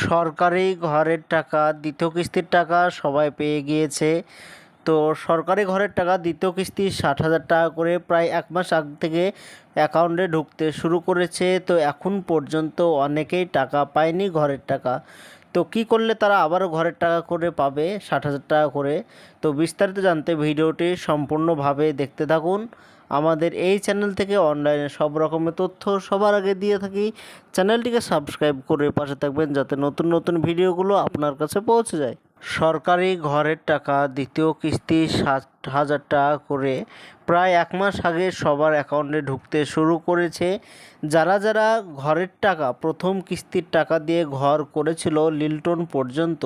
সরকারি ঘরের টাকা দ্বিতীয় কিস্তির টাকা সবাই পেয়ে গিয়েছে। তো সরকারি ঘরের টাকা দ্বিতীয় কিস্তি 60,000 টাকা করে প্রায় 1 মাস আগ থেকে অ্যাকাউন্টে ঢুকতে শুরু করেছে। তো এখন পর্যন্ত অনেকেই টাকা পায়নি ঘরের টাকা। তো কী করলে তারা আবারও ঘরের টাকা করে পাবে 60,000 টাকা করে? তো বিস্তারিত জানতে ভিডিওটি সম্পূর্ণভাবে দেখতে থাকুন। আমাদের এই চ্যানেল থেকে অনলাইনে সব রকমের তথ্য সবার আগে দিয়ে থাকি। চ্যানেলটিকে সাবস্ক্রাইব করে পাশে থাকবেন যাতে নতুন নতুন ভিডিওগুলো আপনার কাছে পৌঁছে যায়। সরকারি ঘরের টাকা দ্বিতীয় কিস্তি 60,000 টাকা করে প্রায় 1 মাস আগে সবার অ্যাকাউন্টে ঢুকতে শুরু করেছে। যারা যারা ঘরের টাকা প্রথম কিস্তির টাকা দিয়ে ঘর করেছিল লিল্টন পর্যন্ত,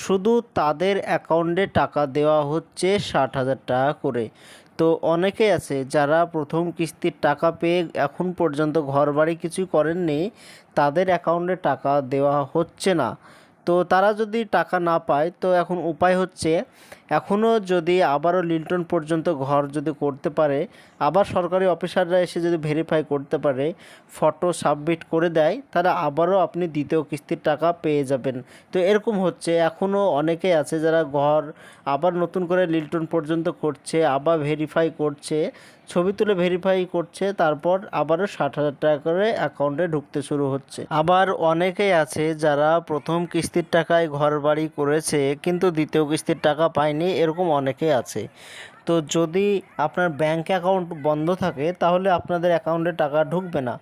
শুধু তাদের অ্যাকাউন্টে টাকা দেওয়া হচ্ছে 60,000 টাকা করে। তো অনেকেই আছে যারা প্রথম কিস্তির টাকা পেয়ে এখন পর্যন্ত ঘরবাড়ি কিছুই করেননি, তাদের অ্যাকাউন্টে টাকা দেওয়া হচ্ছে না। তো তারা যদি টাকা না পায় তো এখন উপায় হচ্ছে, এখনও যদি আবারও লিল্টন পর্যন্ত ঘর যদি করতে পারে, আবার সরকারি অফিসাররা এসে যদি ভেরিফাই করতে পারে, ফটো সাবমিট করে দেয়, তারা আবারও আপনি দ্বিতীয় কিস্তির টাকা পেয়ে যাবেন। তো এরকম হচ্ছে, এখনও অনেকেই আছে যারা ঘর আবার নতুন করে লিল্টন পর্যন্ত করছে, আবার ভেরিফাই করছে, ছবি তুলে ভেরিফাই করছে, তারপর আবারও 60,000 টাকা করে অ্যাকাউন্টে ঢুকতে শুরু হচ্ছে। আবার অনেকেই আছে যারা প্রথম কিস্তির টাকায় ঘর বাড়ি করেছে কিন্তু দ্বিতীয় কিস্তির টাকা পায়নি, এরকম অনেকেই আছে। তো যদি আপনার ব্যাঙ্ক অ্যাকাউন্ট বন্ধ থাকে তাহলে আপনাদের অ্যাকাউন্টে টাকা ঢুকবে না।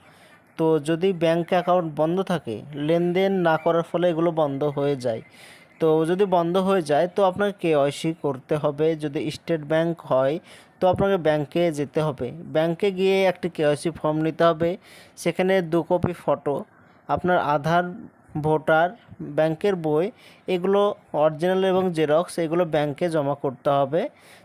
তো যদি ব্যাঙ্ক অ্যাকাউন্ট বন্ধ থাকে, লেনদেন না করার ফলে এগুলো বন্ধ হয়ে যায়। তো যদি বন্ধ হয়ে যায় তো আপনাকে কেওয়াইসি করতে হবে। যদি স্টেট ব্যাঙ্ক হয় তো আপনাকে ব্যাংকে যেতে হবে। ব্যাংকে গিয়ে একটি কেওয়াইসি ফর্ম নিতে হবে। সেখানে 2 কপি ফটো, আপনার আধার, ভোটার, ব্যাংকের বই, এগুলো অরিজিনাল এবং জেরক্স, এগুলো ব্যাংকে জমা করতে হবে।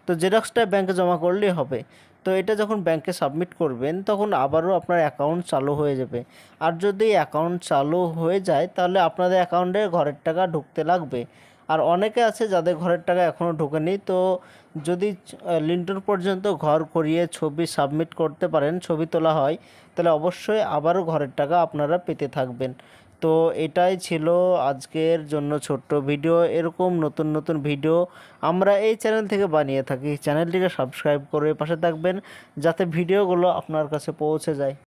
তো জেরক্সটা ব্যাংকে জমা করলেই হবে। তো এটা যখন ব্যাংকে সাবমিট করবেন তখন আবারও আপনার অ্যাকাউন্ট চালু হয়ে যাবে। আর যদি অ্যাকাউন্ট চালু হয়ে যায় তাহলে আপনাদের অ্যাকাউন্টে ঘরের টাকা ঢুকতে লাগবে। আর অনেকে আছে যাদের ঘরের টাকা এখনও ঢোকেনি। তো যদি লিন্টন পর্যন্ত ঘর করিয়ে ছবি সাবমিট করতে পারেন, ছবি তোলা হয়, তাহলে অবশ্যই আবারও ঘরের টাকা আপনারা পেতে থাকবেন। তো এটাই ছিল আজকের জন্য ছোট্ট ভিডিও। এরকম নতুন নতুন ভিডিও আমরা এই চ্যানেল থেকে বানিয়ে থাকি। চ্যানেলটিকে সাবস্ক্রাইব করে পাশে থাকবেন যাতে ভিডিওগুলো আপনার কাছে পৌঁছে যায়।